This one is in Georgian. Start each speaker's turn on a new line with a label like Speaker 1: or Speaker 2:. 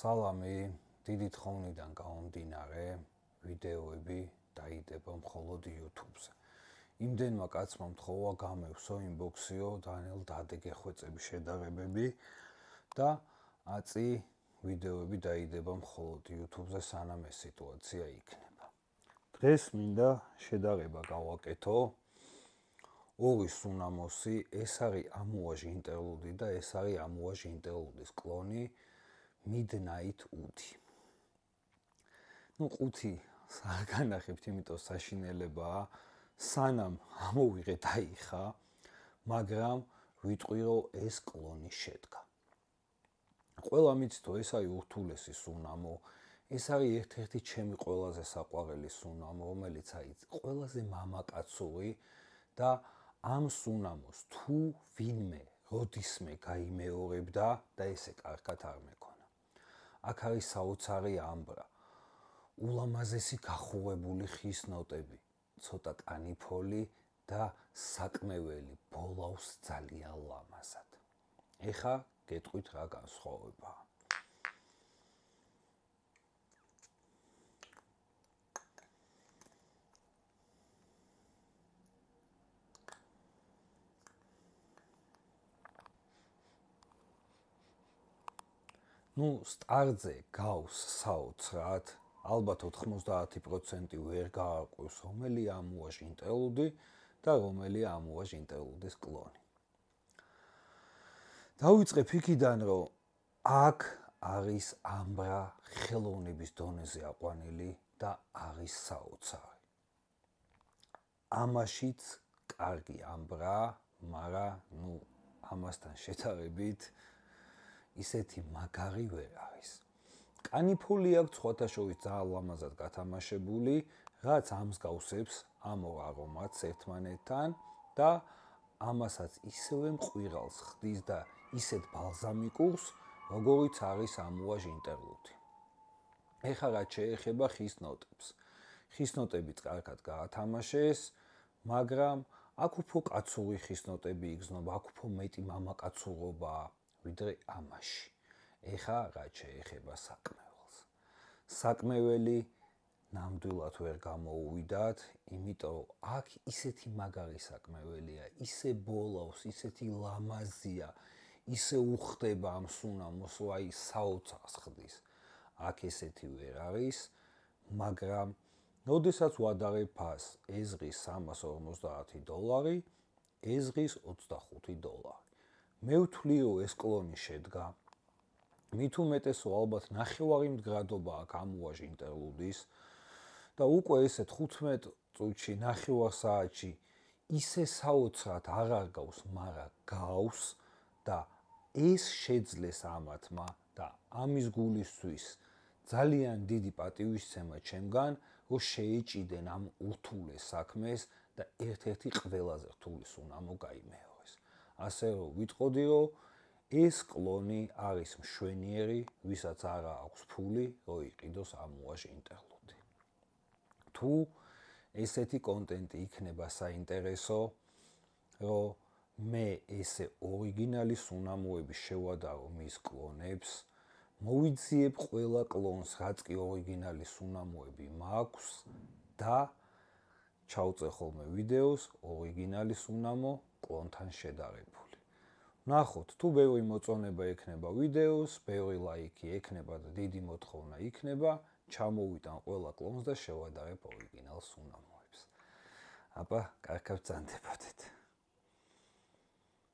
Speaker 1: სალამი, დიდი თხოვნიდან გამომდინარე, ვიდეოები დაიდება მხოლოდ YouTube-ზე. იმდენმა კაცმა მთხოვა გამევსო, ინბოქსიო, დანელ დადეგე ხვეწები შედარებები და აწი ვიდეოები დაიდება მხოლოდ YouTube-ზე, სანამ ეს სიტუაცია იქნება. დღეს მინდა შედარება გავაკეთო ორი სუნამოსი, ეს არის ამუაჟი ინტერლუდი და ეს არის ამუაჟი ინტერლუდის კლონი Midnight Udi. ყუთი არ განახებთ, იმიტომ საშინელებაა, სანამ ამოვიღე დაიხა, მაგრამ ვიტყვი რომ ეს კლონი შედგა. ყველა მიცით ეს არის ურთულესი სუნამო, ეს არის ერთ-ერთი ჩემი ყველაზე საყვარელი სუნამო, რომელიც არის ყველაზე მამაკაცური და ამ სუნამოს თუ ვინმე როდისმე გაიმეორებდა და ესე კარგად არ მეკონა. აქ არის საოცარი ამბრა, ულამაზესი გახურებული ხის ნოტები, ცოტა კანიფოლი და საკმეველი ბოლავს ძალიან ლამაზად. ეხა გეტყვით რა განსხვავებაა. სტარზე გავს საოცრად, ალბათ 90% ვერ გაარკვევს, რომელია ამუაჟი ინტერლუდი და რომელია ამუაჟი ინტერლუდის კლონი. დავიწყებ იქიდან, რომ აქ არის ამბრა ხელოვნების დონეზე აყვანილი და არის საოცარი. ამაშიც კარგი ამბრა, მაგრამ ამასთან შედარებით ისეთი მაგარი ვერ არის. კანიფოლი აქვს სხვათა შორის ძალიან ლამაზად გათამაშებული, რაც ამსგავსებს ამ ორ არომატს ერთმანეთთან და ამასაც ისევე მყვირალს ხდის და ისეთ ბალზამიკურს, როგორიც არის ამუაჟი ინტერლუდი. ეხლა რაც შეეხება ხის ნოტებს. ხის ნოტებიც კარგად გაათამაშეს, მაგრამ აქ უფრო კაცური ხის ნოტები იგრძნობა, აქ უფრო მეტი მამაკაცურობაა ვიდრე ამაში. ეხა რაც შეეხება საკმეველს. საკმეველი ნამდვილად ვერ გამოუვიდათ, იმიტომ რომ აქ ისეთი მაგარი საკმეველია, ისე ბოლავს, ისეთი ლამაზია, ისე უხდება ამ სუნამოს, რომ აი საოცარს ხდის. აქ ესეთი ვერ არის, მაგრამ როდესაც ვადარებ ფასს, ეზღის $350, ეზღის $25. მე ვთვლი, რომ ეს კლონი შედგა. მით უმეტესო ალბათ ნახევარი მდგრადობა აქვს ამუაჟი ინტერლუდის და უკვე ესე 15 წუთში, ნახევარ საათში ისე საოცრად აღარ გავს, მაგრამ გავს და ეს შეძლეს ამათმა და ამის გულისთვის ძალიან დიდი პატივისცემა ჩემგან, რომ შეეჭიდენ ამ ურთულეს საქმეს და ერთ-ერთი ყველაზე რთული სუნამო გაიმეორეს. ასე რომ ვიტყოდი, რომ ეს კლონი არის მშვენიერი, ვისაც არა აქვს ფული, რომ იყიდოს ამუაჟი ინტერლუდი. თუ ესეთი კონტენტი იქნება საინტერესო, რომ მე ესე ორიგინალი სუნამოები შევადარო მის კლონებს, მოვიძიებ ყველა კლონს, რაც კი ორიგინალი სუნამოები მაქვს და ჩავწერ ხოლმე ვიდეოს ორიგინალი სუნამო კლონთან შედარებული. ნახოთ, თუ ბევრი მოწონება ექნება ვიდეოს, ბევრი ლაიქი ექნება და დიდი მოთხოვნა იქნება, ჩამოვიტან ყველა კლონს და შევადარებ ორიგინალ სუნამოებს. აბა, კარგად ბრძანდებოდეთ.